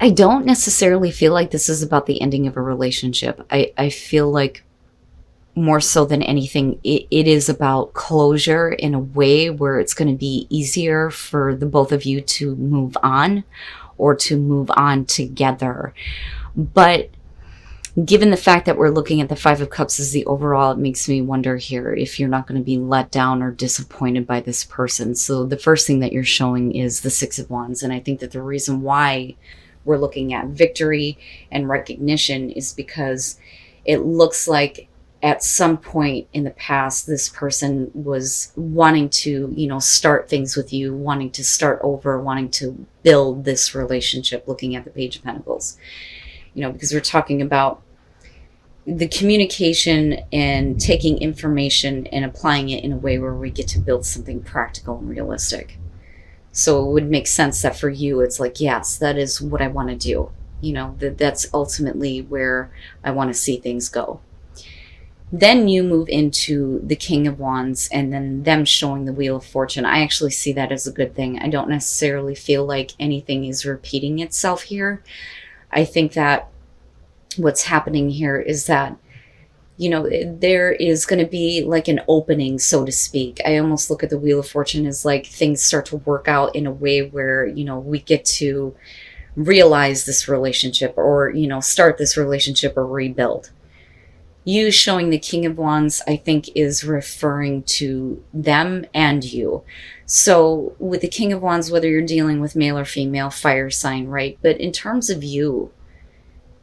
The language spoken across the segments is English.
I don't necessarily feel like this is about the ending of a relationship. I feel like more so than anything, it is about closure in a way where it's going to be easier for the both of you to move on or to move on together. But given the fact that we're looking at the Five of Cups as the overall, it makes me wonder here if you're not going to be let down or disappointed by this person. So the first thing that you're showing is the Six of Wands. And I think that the reason why we're looking at victory and recognition is because it looks like at some point in the past, this person was wanting to, start things with you, wanting to start over, wanting to build this relationship, looking at the Page of Pentacles. Because we're talking about the communication and taking information and applying it in a way where we get to build something practical and realistic. So it would make sense that for you, it's like, yes, that is what I want to do. That's ultimately where I want to see things go. Then you move into the King of Wands and then them showing the Wheel of Fortune. I actually see that as a good thing. I don't necessarily feel like anything is repeating itself here. I think that what's happening here is that, there is going to be like an opening, so to speak. I almost look at the Wheel of Fortune as like things start to work out in a way where, we get to realize this relationship or, start this relationship or rebuild. You showing the King of Wands, I think, is referring to them and you. So with the King of Wands, whether you're dealing with male or female, fire sign, right? But in terms of you,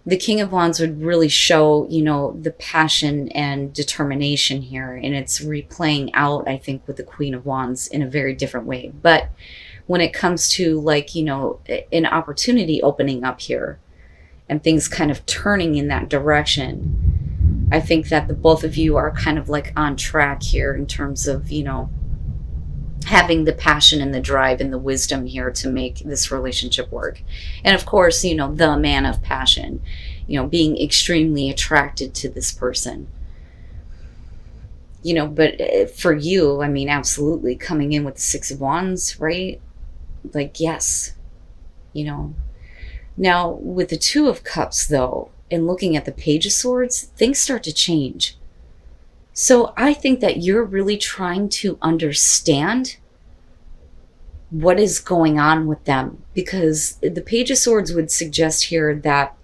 the King of Wands would really show, the passion and determination here. And it's replaying out, I think, with the Queen of Wands in a very different way. But when it comes to like, an opportunity opening up here and things kind of turning in that direction, I think that the both of you are kind of like on track here in terms of, having the passion and the drive and the wisdom here to make this relationship work. And of course, the man of passion, being extremely attracted to this person. But for you, I mean, absolutely coming in with the Six of Wands, right? Like, yes, Now, with the Two of Cups, though, and looking at the Page of Swords, things start to change. So I think that you're really trying to understand what is going on with them, because the Page of Swords would suggest here that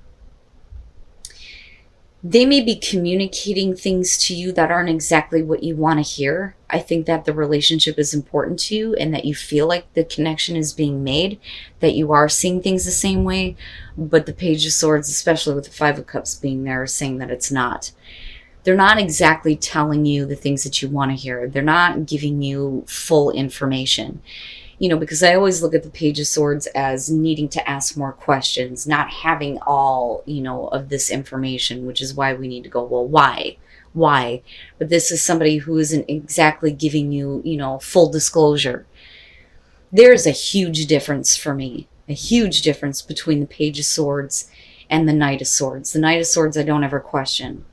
they may be communicating things to you that aren't exactly what you want to hear. I think that the relationship is important to you and that you feel like the connection is being made, that you are seeing things the same way. But the Page of Swords, especially with the Five of Cups being there, is saying that it's not. They're not exactly telling you the things that you want to hear. They're not giving you full information. Because I always look at the Page of Swords as needing to ask more questions, not having all, of this information, which is why we need to go, well, why? Why? But this is somebody who isn't exactly giving you, full disclosure. There's a huge difference for me, a huge difference between the Page of Swords and the Knight of Swords. The Knight of Swords, I don't ever question.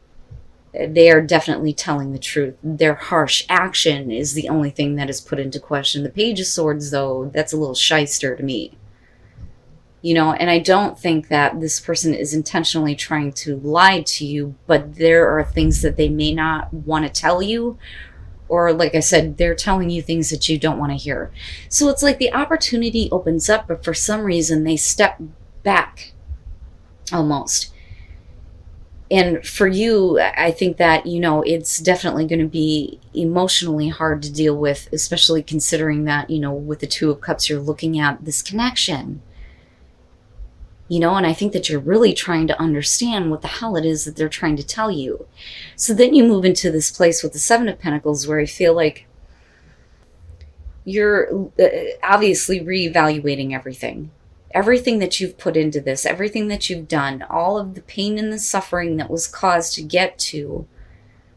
They are definitely telling the truth. Their harsh action is the only thing that is put into question. The Page of Swords, though, that's a little shyster to me. And I don't think that this person is intentionally trying to lie to you, but there are things that they may not want to tell you. Or like I said, they're telling you things that you don't want to hear. So it's like the opportunity opens up, but for some reason they step back almost. And for you, I think that, it's definitely going to be emotionally hard to deal with, especially considering that, with the Two of Cups, you're looking at this connection. And I think that you're really trying to understand what the hell it is that they're trying to tell you. So then you move into this place with the Seven of Pentacles where I feel like you're obviously reevaluating everything. Everything that you've put into this, everything that you've done, all of the pain and the suffering that was caused to get to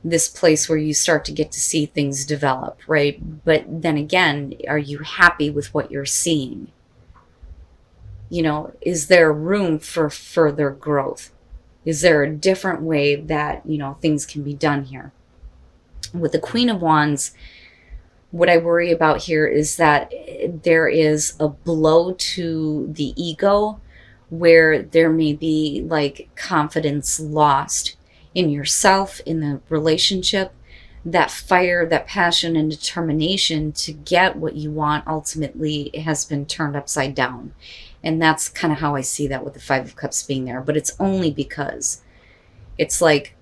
this place where you start to get to see things develop, right? But then again, are you happy with what you're seeing? Is there room for further growth? Is there a different way that, things can be done here? With the Queen of Wands, what I worry about here is that there is a blow to the ego where there may be like confidence lost in yourself, in the relationship. That fire, that passion and determination to get what you want ultimately has been turned upside down. And that's kind of how I see that with the Five of Cups being there. But it's only because it's like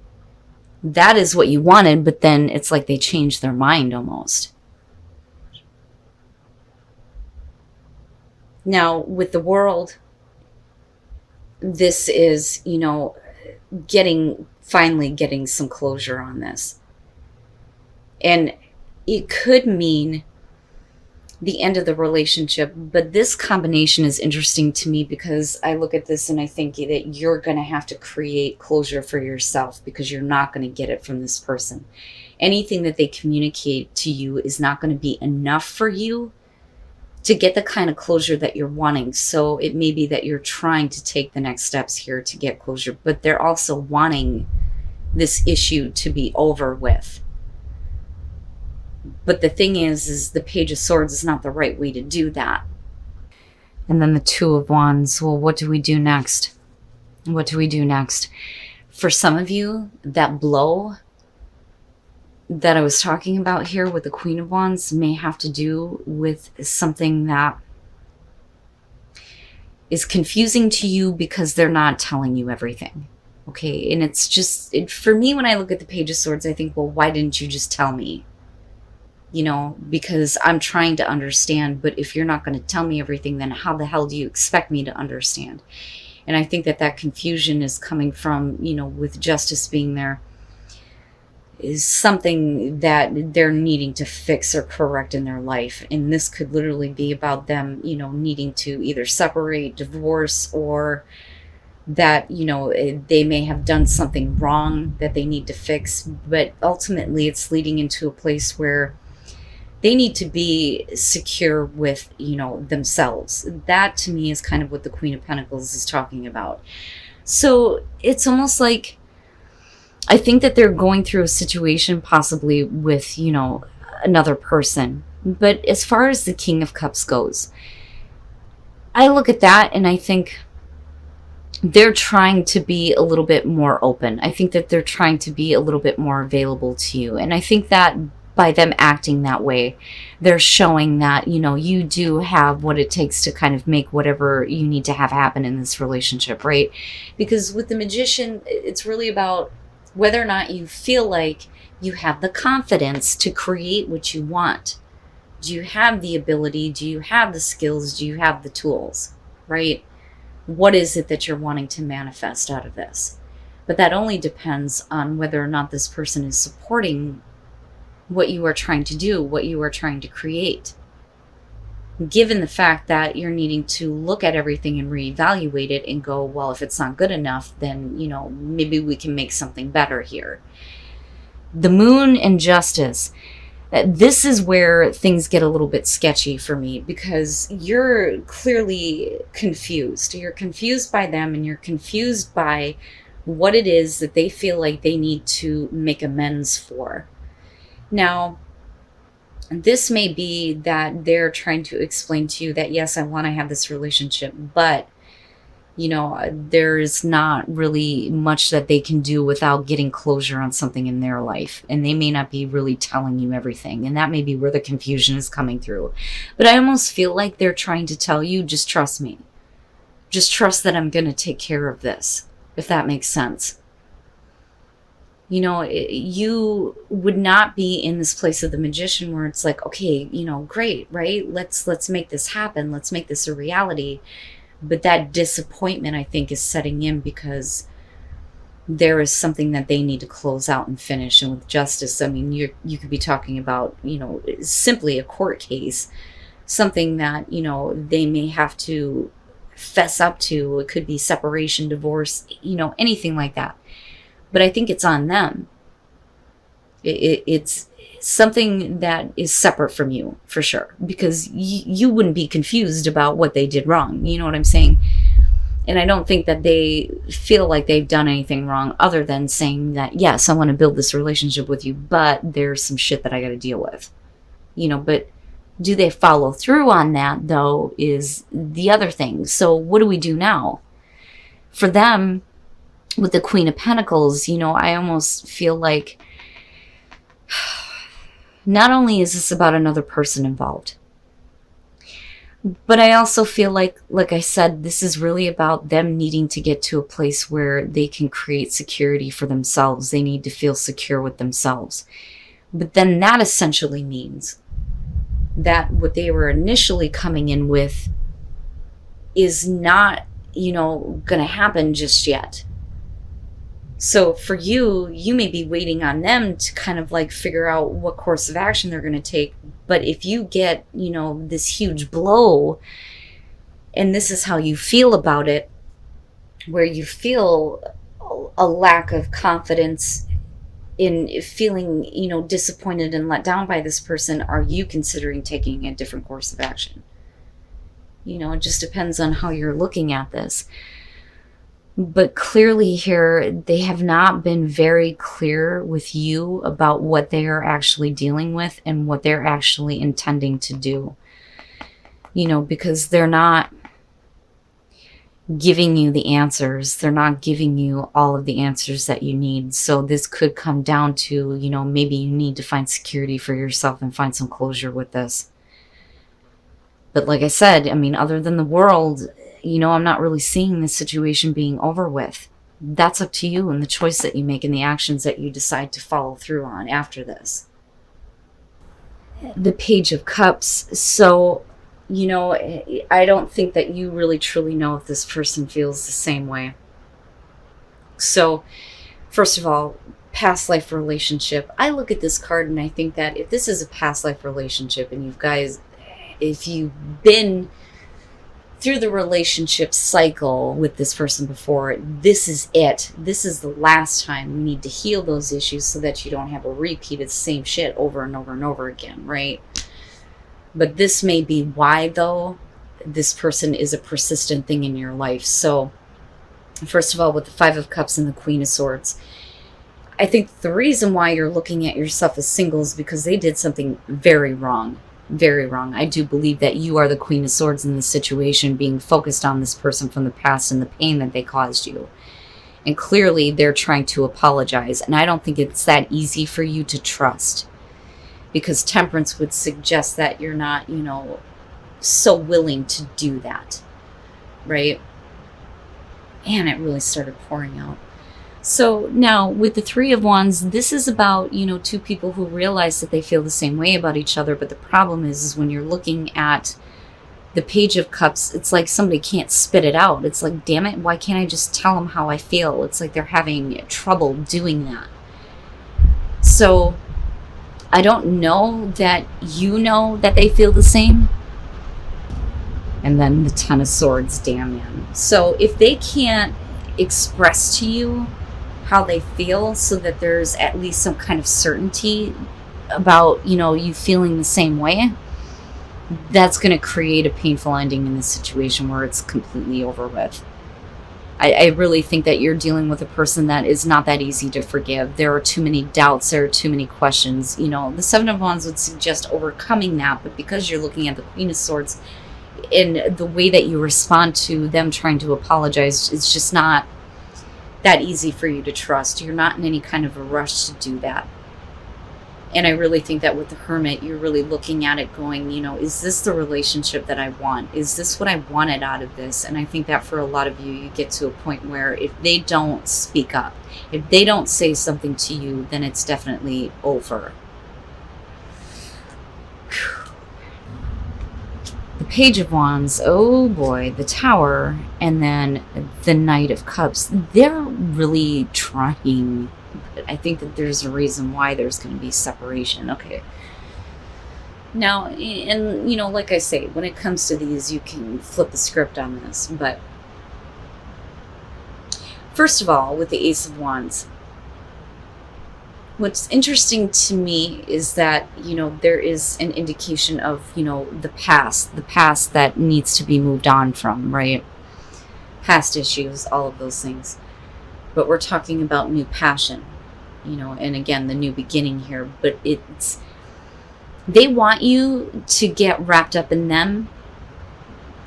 that is what you wanted, but then it's like they changed their mind almost. Now, with the World, this is, finally getting some closure on this. And it could mean the end of the relationship, but this combination is interesting to me because I look at this and I think that you're going to have to create closure for yourself because you're not going to get it from this person. Anything that they communicate to you is not going to be enough for you to get the kind of closure that you're wanting. So it may be that you're trying to take the next steps here to get closure, but they're also wanting this issue to be over with. But the thing is the Page of Swords is not the right way to do that. And then the Two of Wands. Well, what do we do next? What do we do next? For some of you, that blow that I was talking about here with the Queen of Wands may have to do with something that is confusing to you because they're not telling you everything. Okay, and it's just, for me, when I look at the Page of Swords, I think, well, why didn't you just tell me? Because I'm trying to understand, but if you're not going to tell me everything, then how the hell do you expect me to understand? And I think that confusion is coming from, with Justice being there, is something that they're needing to fix or correct in their life. And this could literally be about them, needing to either separate, divorce, or that, they may have done something wrong that they need to fix. But ultimately, it's leading into a place where they need to be secure with, themselves. That to me is kind of what the Queen of Pentacles is talking about. So it's almost like, I think that they're going through a situation possibly with, another person. But as far as the King of Cups goes, I look at that and I think they're trying to be a little bit more open. I think that they're trying to be a little bit more available to you. And I think that by them acting that way, they're showing that, you do have what it takes to kind of make whatever you need to have happen in this relationship, right? Because with the Magician, it's really about whether or not you feel like you have the confidence to create what you want. Do you have the ability? Do you have the skills? Do you have the tools, right? What is it that you're wanting to manifest out of this? But that only depends on whether or not this person is supporting what you are trying to do, what you are trying to create. Given the fact that you're needing to look at everything and reevaluate it and go, well, if it's not good enough, then, maybe we can make something better here. The Moon and Justice. This is where things get a little bit sketchy for me because you're clearly confused. You're confused by them and you're confused by what it is that they feel like they need to make amends for. Now, this may be that they're trying to explain to you that, yes, I want to have this relationship, but, there's not really much that they can do without getting closure on something in their life. And they may not be really telling you everything. And that may be where the confusion is coming through. But I almost feel like they're trying to tell you, just trust me. Just trust that I'm going to take care of this, if that makes sense. You would not be in this place of the Magician where it's like, okay, great, right? Let's make this happen. Let's make this a reality. But that disappointment, I think, is setting in because there is something that they need to close out and finish. And with Justice, I mean, you could be talking about, simply a court case, something that, they may have to fess up to. It could be separation, divorce, anything like that. But I think it's on them. It's something that is separate from you, for sure. Because you wouldn't be confused about what they did wrong. You know what I'm saying? And I don't think that they feel like they've done anything wrong other than saying that, yes, I want to build this relationship with you, but there's some shit that I got to deal with. But do they follow through on that, though, is the other thing. So what do we do now? For them, with the Queen of Pentacles, I almost feel like not only is this about another person involved, but I also feel like I said, this is really about them needing to get to a place where they can create security for themselves. They need to feel secure with themselves. But then that essentially means that what they were initially coming in with is not, going to happen just yet. So for you may be waiting on them to kind of like figure out what course of action they're going to take. But if you get, this huge blow, and this is how you feel about it, where you feel a lack of confidence in feeling, disappointed and let down by this person, are you considering taking a different course of action? It just depends on how you're looking at this. But clearly here, they have not been very clear with you about what they are actually dealing with and what they're actually intending to do. Because they're not giving you the answers. They're not giving you all of the answers that you need. So this could come down to, maybe you need to find security for yourself and find some closure with this. But like I said, other than the world, I'm not really seeing this situation being over with. That's up to you and the choice that you make and the actions that you decide to follow through on after this. The Page of Cups. So, I don't think that you really truly know if this person feels the same way. So, first of all, past life relationship. I look at this card and I think that if this is a past life relationship and if you've been through the relationship cycle with this person before, this is it. This is the last time you need to heal those issues so that you don't have a repeat of the same shit over and over and over again, right? But this may be why, though, this person is a persistent thing in your life. So, first of all, with the Five of Cups and the Queen of Swords, I think the reason why you're looking at yourself as single is because they did something very wrong. Very wrong. I do believe that you are the Queen of Swords in this situation, being focused on this person from the past and the pain that they caused you. And clearly they're trying to apologize. And I don't think it's that easy for you to trust. Because Temperance would suggest that you're not, so willing to do that. Right? And it really started pouring out. So now with the Three of Wands, this is about, two people who realize that they feel the same way about each other. But the problem is when you're looking at the Page of Cups, it's like somebody can't spit it out. It's like, damn it, why can't I just tell them how I feel? It's like they're having trouble doing that. So I don't know that that they feel the same. And then the Ten of Swords, damn man. So if they can't express to you how they feel so that there's at least some kind of certainty about, you feeling the same way, that's going to create a painful ending in this situation where it's completely over with. I really think that you're dealing with a person that is not that easy to forgive. There are too many doubts. There are too many questions. The Seven of Wands would suggest overcoming that, but because you're looking at the Queen of Swords, in the way that you respond to them trying to apologize, it's just not that easy for you to trust. You're not in any kind of a rush to do that. And I really think that with the Hermit, you're really looking at it going, is this the relationship that I want? Is this what I wanted out of this? And I think that for a lot of you, you get to a point where if they don't speak up, if they don't say something to you, then it's definitely over. The Page of Wands, oh boy, the Tower, and then the Knight of Cups. They're really trying. I think that there's a reason why there's going to be separation. Okay. Now, and like I say, when it comes to these, you can flip the script on this. But first of all, with the Ace of Wands, what's interesting to me is that, there is an indication of, the past that needs to be moved on from, right? Past issues, all of those things. But we're talking about new passion, and again, the new beginning here. But they want you to get wrapped up in them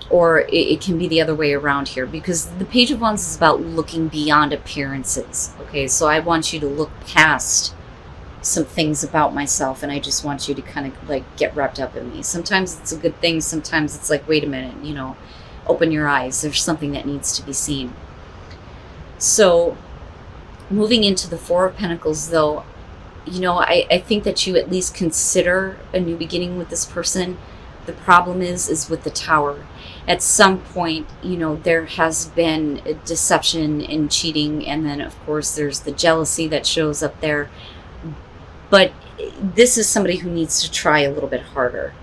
Or it can be the other way around here, because the Page of Wands is about looking beyond appearances. Okay, so I want you to look past some things about myself, and I just want you to kind of like get wrapped up in me. Sometimes it's a good thing, sometimes it's like, wait a minute, open your eyes, there's something that needs to be seen. So moving into the Four of Pentacles, though, I think that you at least consider a new beginning with this person. The problem is with the Tower. At some point, there has been deception and cheating, and then of course there's the jealousy that shows up there. But this is somebody who needs to try a little bit harder.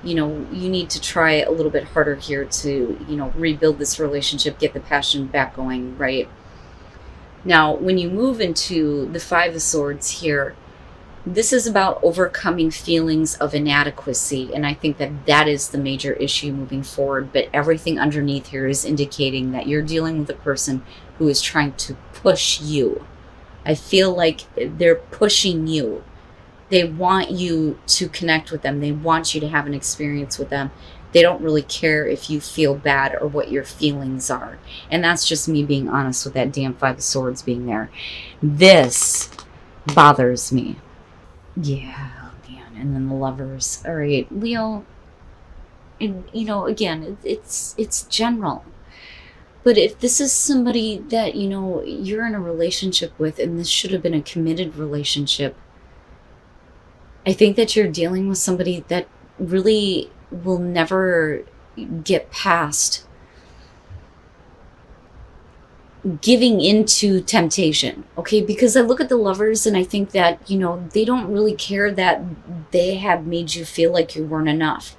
You need to try a little bit harder here to, rebuild this relationship, get the passion back going, right? Now, when you move into the Five of Swords here, this is about overcoming feelings of inadequacy, and I think that that is the major issue moving forward. But everything underneath here is indicating that you're dealing with a person who is trying to push you. I feel like they're pushing you. They want you to connect with them. They want you to have an experience with them. They don't really care if you feel bad or what your feelings are. And that's just me being honest with that damn Five of Swords being there. This bothers me. Yeah, man. And then the Lovers. All right, Leo. And again, it's general. But if this is somebody that you're in a relationship with, and this should have been a committed relationship, I think that you're dealing with somebody that really will never get past giving into temptation. Okay, because I look at the Lovers and I think that they don't really care that they have made you feel like you weren't enough,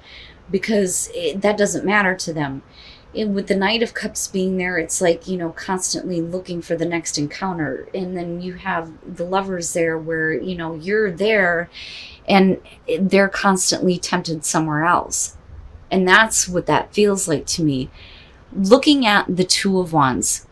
because that doesn't matter to them. And with the Knight of Cups being there, it's like constantly looking for the next encounter. And then you have the Lovers there where you're there and they're constantly tempted somewhere else. And that's what that feels like to me. Looking at the Two of Wands,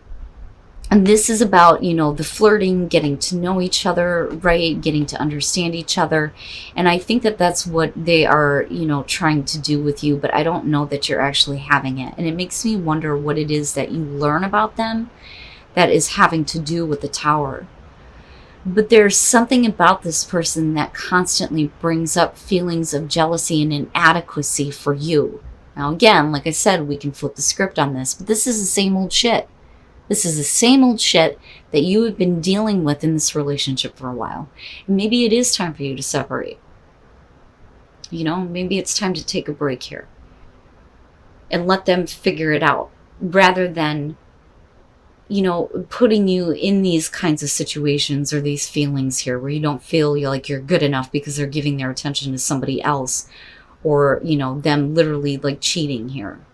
and this is about, the flirting, getting to know each other, right? Getting to understand each other. And I think that that's what they are, trying to do with you, but I don't know that you're actually having it. And it makes me wonder what it is that you learn about them that is having to do with the Tower. But there's something about this person that constantly brings up feelings of jealousy and inadequacy for you. Now, again, like I said, we can flip the script on this, but this is the same old shit. This is the same old shit that you have been dealing with in this relationship for a while. And maybe it is time for you to separate. Maybe it's time to take a break here and let them figure it out, rather than, putting you in these kinds of situations or these feelings here where you don't feel like you're good enough because they're giving their attention to somebody else, or, them literally like cheating here.